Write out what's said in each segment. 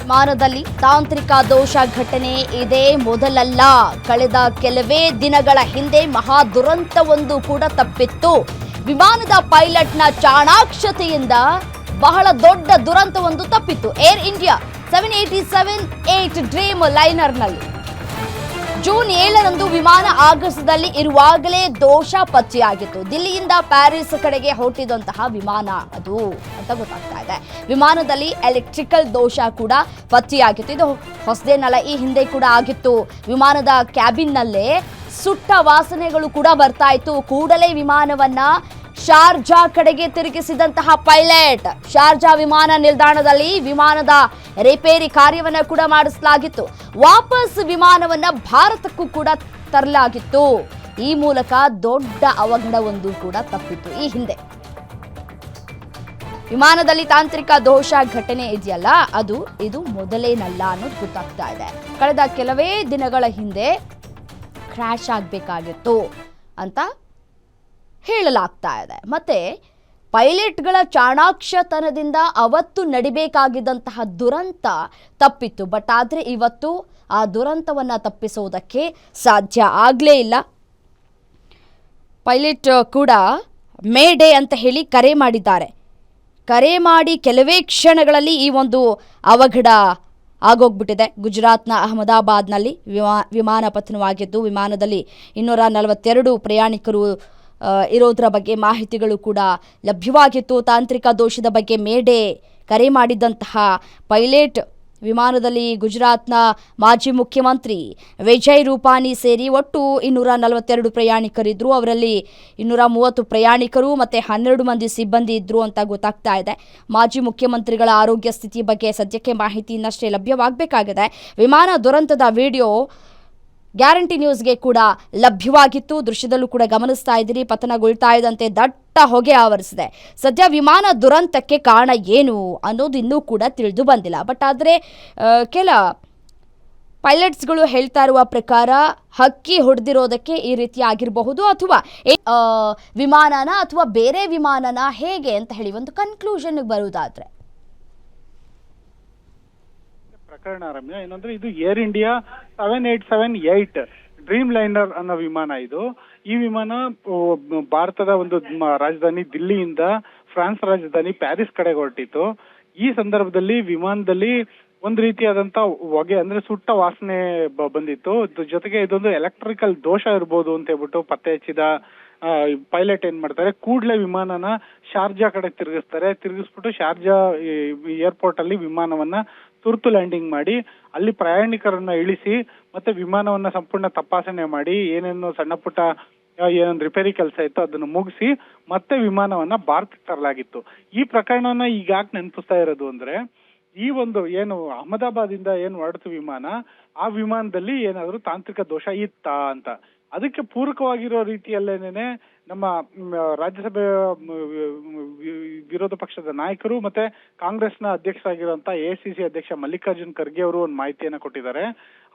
ವಿಮಾನದಲ್ಲಿ ತಾಂತ್ರಿಕ ದೋಷ ಘಟನೆ ಇದೇ ಮೊದಲಲ್ಲ. ಕಳೆದ ಕೆಲವೇ ದಿನಗಳ ಹಿಂದೆ ಮಹಾ ದುರಂತವೊಂದು ಕೂಡ ತಪ್ಪಿತ್ತು. ವಿಮಾನದ ಪೈಲಟ್ನ ಚಾಣಾಕ್ಷತೆಯಿಂದ ಬಹಳ ದೊಡ್ಡ ದುರಂತವೊಂದು ತಪ್ಪಿತ್ತು. ಏರ್ ಇಂಡಿಯಾ 787-8 ಡ್ರೀಮ್ ಲೈನರ್ನಲ್ಲಿ ಜೂನ್ 7ರಂದು ವಿಮಾನ ಆಗಸದಲ್ಲಿ ಇರುವಾಗಲೇ ದೋಷ ಪತ್ತೆಯಾಗಿತ್ತು. ದಿಲ್ಲಿಯಿಂದ ಪ್ಯಾರಿಸ್ ಕಡೆಗೆ ಹೊರಟಿದಂತಹ ವಿಮಾನ ಅದು ಅಂತ ಗೊತ್ತಾಗ್ತಾ ಇದೆ. ವಿಮಾನದಲ್ಲಿ ಎಲೆಕ್ಟ್ರಿಕಲ್ ದೋಷ ಕೂಡ ಪತ್ತೆಯಾಗಿತ್ತು. ಇದು ಹೊಸದೇನಲ್ಲ, ಈ ಹಿಂದೆ ಕೂಡ ಆಗಿತ್ತು. ವಿಮಾನದ ಕ್ಯಾಬಿನ್ನಲ್ಲೇ ಸುಟ್ಟ ವಾಸನೆಗಳು ಕೂಡ ಬರ್ತಾ ಇತ್ತು. ಕೂಡಲೇ ವಿಮಾನವನ್ನ ಶಾರ್ಜಾ ಕಡೆಗೆ ತಿರುಗಿಸಿದಂತಹ ಪೈಲಟ್ ಶಾರ್ಜಾ ವಿಮಾನ ನಿಲ್ದಾಣದಲ್ಲಿ ವಿಮಾನದ ರಿಪೇರಿ ಕಾರ್ಯವನ್ನ ಕೂಡ ಮಾಡಿಸಲಾಗಿತ್ತು. ವಾಪಸ್ ವಿಮಾನವನ್ನ ಭಾರತಕ್ಕೂ ಕೂಡ ತರಲಾಗಿತ್ತು. ಈ ಮೂಲಕ ದೊಡ್ಡ ಅವಘಡವೊಂದು ಕೂಡ ತಪ್ಪಿತ್ತು. ಈ ಹಿಂದೆ ವಿಮಾನದಲ್ಲಿ ತಾಂತ್ರಿಕ ದೋಷ ಘಟನೆ ಇದೆಯಲ್ಲ, ಇದು ಮೊದಲೇನಲ್ಲ ಅನ್ನೋದು ಗೊತ್ತಾಗ್ತಾ ಇದೆ. ಕಳೆದ ಕೆಲವೇ ದಿನಗಳ ಹಿಂದೆ ಕ್ರ್ಯಾಶ್ ಆಗಬೇಕಾಗಿತ್ತು ಅಂತ ಹೇಳಲಾಗ್ತಾ ಇದೆ. ಮತ್ತೆ ಪೈಲಟ್ಗಳ ಚಾಣಾಕ್ಷತನದಿಂದ ಅವತ್ತು ನಡಿಬೇಕಾಗಿದ್ದಂತಹ ದುರಂತ ತಪ್ಪಿತ್ತು. ಬಟ್ ಆದರೆ ಇವತ್ತು ಆ ದುರಂತವನ್ನು ತಪ್ಪಿಸುವುದಕ್ಕೆ ಸಾಧ್ಯ ಆಗಲೇ ಇಲ್ಲ. ಪೈಲಟ್ ಕೂಡ ಮೇ ಡೇ ಅಂತ ಹೇಳಿ ಕರೆ ಮಾಡಿದ್ದಾರೆ. ಕರೆ ಮಾಡಿ ಕೆಲವೇ ಕ್ಷಣಗಳಲ್ಲಿ ಈ ಒಂದು ಅವಘಡ ಆಗೋಗ್ಬಿಟ್ಟಿದೆ. ಗುಜರಾತ್ನ ಅಹಮದಾಬಾದ್ನಲ್ಲಿ ವಿಮಾನ ಪತನವಾಗಿದ್ದು ವಿಮಾನದಲ್ಲಿ 242 ಪ್ರಯಾಣಿಕರು ಇರೋದರ ಬಗ್ಗೆ ಮಾಹಿತಿಗಳು ಕೂಡ ಲಭ್ಯವಾಗಿತ್ತು. ತಾಂತ್ರಿಕ ದೋಷದ ಬಗ್ಗೆ ಮೇಡೆ ಕರೆ ಮಾಡಿದಂತಹ ಪೈಲಟ್ ವಿಮಾನದಲ್ಲಿ ಗುಜರಾತ್ನ ಮಾಜಿ ಮುಖ್ಯಮಂತ್ರಿ ವಿಜಯ್ ರೂಪಾನಿ ಸೇರಿ ಒಟ್ಟು 242 ಪ್ರಯಾಣಿಕರಿದ್ದರು. ಅವರಲ್ಲಿ 230 ಪ್ರಯಾಣಿಕರು ಮತ್ತು 12 ಮಂದಿ ಸಿಬ್ಬಂದಿ ಇದ್ದರು ಅಂತ ಗೊತ್ತಾಗ್ತಾ ಇದೆ. ಮಾಜಿ ಮುಖ್ಯಮಂತ್ರಿಗಳ ಆರೋಗ್ಯ ಸ್ಥಿತಿ ಬಗ್ಗೆ ಸದ್ಯಕ್ಕೆ ಮಾಹಿತಿ ಇನ್ನಷ್ಟೇ ಲಭ್ಯವಾಗಬೇಕಾಗಿದೆ. ವಿಮಾನ ದುರಂತದ ವಿಡಿಯೋ ಗ್ಯಾರಂಟಿ ನ್ಯೂಸ್ಗೆ ಕೂಡ ಲಭ್ಯವಾಗಿತ್ತು. ದೃಶ್ಯದಲ್ಲೂ ಕೂಡ ಗಮನಿಸ್ತಾ ಇದ್ದೀರಿ. ಪತನಗೊಳ್ತಾ ಇದ್ದಂತೆ ದಟ್ಟ ಹೊಗೆ ಆವರಿಸಿದೆ. ಸದ್ಯ ವಿಮಾನ ದುರಂತಕ್ಕೆ ಕಾರಣ ಏನು ಅನ್ನೋದು ಇನ್ನೂ ಕೂಡ ತಿಳಿದು ಬಂದಿಲ್ಲ. ಬಟ್ ಆದರೆ ಕೆಲ ಪೈಲಟ್ಸ್ಗಳು ಹೇಳ್ತಾ ಇರುವ ಪ್ರಕಾರ ಹಕ್ಕಿ ಹೊಡೆದಿರೋದಕ್ಕೆ ಈ ರೀತಿ ಆಗಿರಬಹುದು, ಅಥವಾ ವಿಮಾನನ ಅಥವಾ ಬೇರೆ ವಿಮಾನನ ಹೇಗೆ ಅಂತ ಹೇಳಿ ಒಂದು ಕನ್ಕ್ಲೂಷನ್ಗೆ ಬರುವುದಾದ್ರೆ ಪ್ರಕರಣ ರಮ್ಯ ಏನಂದ್ರೆ ಇದು ಏರ್ ಇಂಡಿಯಾ 787-8 ಡ್ರೀಮ್ ಲೈನರ್ ಅನ್ನೋ ವಿಮಾನ. ಈ ವಿಮಾನ ಭಾರತದ ಒಂದು ರಾಜಧಾನಿ ದಿಲ್ಲಿಯಿಂದ ಫ್ರಾನ್ಸ್ ರಾಜಧಾನಿ ಪ್ಯಾರಿಸ್ ಕಡೆಗೆ ಹೊರಟಿತ್ತು. ಈ ಸಂದರ್ಭದಲ್ಲಿ ವಿಮಾನದಲ್ಲಿ ಒಂದು ರೀತಿಯಾದಂತ ಹೊಗೆ ಅಂದ್ರೆ ಸುಟ್ಟ ವಾಸನೆ ಬಂದಿತ್ತು. ಜೊತೆಗೆ ಇದೊಂದು ಎಲೆಕ್ಟ್ರಿಕಲ್ ದೋಷ ಇರ್ಬೋದು ಅಂತ ಹೇಳ್ಬಿಟ್ಟು ಪತ್ತೆ ಹಚ್ಚಿದ ಪೈಲಟ್ ಏನ್ ಮಾಡ್ತಾರೆ, ಕೂಡ್ಲೆ ವಿಮಾನನ ಶಾರ್ಜಾ ಕಡೆ ತಿರುಗಿಸ್ಬಿಟ್ಟು ಶಾರ್ಜಾ ಏರ್ಪೋರ್ಟ್ ಅಲ್ಲಿ ವಿಮಾನವನ್ನ ತುರ್ತು ಲ್ಯಾಂಡಿಂಗ್ ಮಾಡಿ ಅಲ್ಲಿ ಪ್ರಯಾಣಿಕರನ್ನ ಇಳಿಸಿ ಮತ್ತೆ ವಿಮಾನವನ್ನ ಸಂಪೂರ್ಣ ತಪಾಸಣೆ ಮಾಡಿ ಏನೇನು ಸಣ್ಣ ಪುಟ್ಟ ಏನೊಂದು ರಿಪೇರಿ ಕೆಲಸ ಇತ್ತು ಅದನ್ನು ಮುಗಿಸಿ ಮತ್ತೆ ವಿಮಾನವನ್ನ ಭಾರತಕ್ಕೆ ತರಲಾಗಿತ್ತು. ಈ ಪ್ರಕರಣವನ್ನ ಈಗ ಯಾಕೆ ನೆನಪಿಸ್ತಾ ಇರೋದು ಅಂದ್ರೆ, ಈ ಒಂದು ಏನು ಅಹಮದಾಬಾದ್ ಇಂದ ಏನು ಹೊರಡ್ತು ವಿಮಾನ, ಆ ವಿಮಾನದಲ್ಲಿ ಏನಾದ್ರು ತಾಂತ್ರಿಕ ದೋಷ ಇತ್ತಾ ಅಂತ. ಅದಕ್ಕೆ ಪೂರಕವಾಗಿರೋ ರೀತಿಯಲ್ಲೇನೆ ನಮ್ಮ ರಾಜ್ಯಸಭೆ ವಿರೋಧ ಪಕ್ಷದ ನಾಯಕರು ಮತ್ತೆ ಕಾಂಗ್ರೆಸ್ನ ಅಧ್ಯಕ್ಷರಾಗಿರುವಂತ ಎಐಸಿಸಿ ಅಧ್ಯಕ್ಷ ಮಲ್ಲಿಕಾರ್ಜುನ್ ಖರ್ಗೆ ಅವರು ಒಂದು ಮಾಹಿತಿಯನ್ನ ಕೊಟ್ಟಿದ್ದಾರೆ.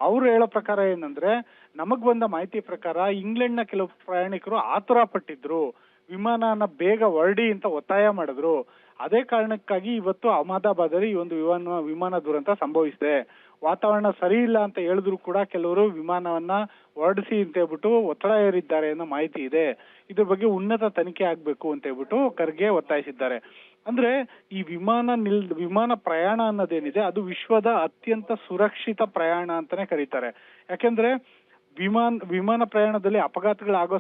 ಅವರು ಹೇಳೋ ಪ್ರಕಾರ ಏನಂದ್ರೆ, ನಮಗ್ ಬಂದ ಮಾಹಿತಿ ಪ್ರಕಾರ ಇಂಗ್ಲೆಂಡ್ ನ ಕೆಲವು ಪ್ರಯಾಣಿಕರು ಆತುರ ಪಟ್ಟಿದ್ರು, ವಿಮಾನನ ಬೇಗ ಹೊರಡಿ ಅಂತ ಒತ್ತಾಯ ಮಾಡಿದ್ರು. ಅದೇ ಕಾರಣಕ್ಕಾಗಿ ಇವತ್ತು ಅಹಮದಾಬಾದಲ್ಲಿ ಈ ಒಂದು ವಿಮಾನ ದುರಂತ ಸಂಭವಿಸಿದೆ. ವಾತಾವರಣ ಸರಿ ಇಲ್ಲ ಅಂತ ಹೇಳಿದ್ರು ಕೂಡ ಕೆಲವರು ವಿಮಾನವನ್ನ ಹೊರಡಿಸಿ ಅಂತ ಹೇಳ್ಬಿಟ್ಟು ಒತ್ತಡ ಹೇರಿದ್ದಾರೆ ಅನ್ನೋ ಮಾಹಿತಿ ಇದೆ. ಇದ್ರ ಬಗ್ಗೆ ಉನ್ನತ ತನಿಖೆ ಆಗ್ಬೇಕು ಅಂತ ಹೇಳ್ಬಿಟ್ಟು ಖರ್ಗೆ ಒತ್ತಾಯಿಸಿದ್ದಾರೆ. ಅಂದ್ರೆ ಈ ವಿಮಾನ ಪ್ರಯಾಣ ಅನ್ನೋದೇನಿದೆ ಅದು ವಿಶ್ವದ ಅತ್ಯಂತ ಸುರಕ್ಷಿತ ಪ್ರಯಾಣ ಅಂತಾನೆ ಕರೀತಾರೆ. ಯಾಕೆಂದ್ರೆ ವಿಮಾನ ಪ್ರಯಾಣದಲ್ಲಿ ಅಪಘಾತಗಳಾಗೋ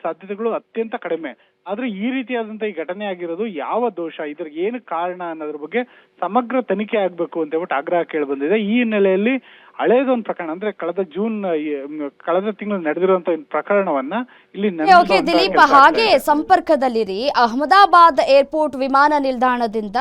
ಸಾಧ್ಯತೆಗಳು ಅತ್ಯಂತ ಕಡಿಮೆ. ಆದ್ರೆ ಈ ರೀತಿಯಾದಂತ ಈ ಘಟನೆ ಆಗಿರೋದು ಯಾವ ದೋಷ, ಇದ್ರ ಏನು ಕಾರಣ ಅನ್ನೋದ್ರ ಬಗ್ಗೆ ಸಮಗ್ರ ತನಿಖೆ ಆಗ್ಬೇಕು ಅಂತ ಹೇಳ್ಬಿಟ್ಟು ಆಗ್ರಹ ಕೇಳಿ ಬಂದಿದೆ. ಈ ಹಿನ್ನೆಲೆಯಲ್ಲಿ ಹಳೇದೊಂದು ಪ್ರಕರಣ ಅಂದ್ರೆ ಕಳೆದ ತಿಂಗಳು ನಡೆದಿರುವಂತ ಪ್ರಕರಣವನ್ನ ಇಲ್ಲಿ ದಿಲೀಪ್ ಹಾಗೆ ಸಂಪರ್ಕದಲ್ಲಿರಿ. ಅಹಮದಾಬಾದ್ ಏರ್ಪೋರ್ಟ್ ವಿಮಾನ ನಿಲ್ದಾಣದಿಂದ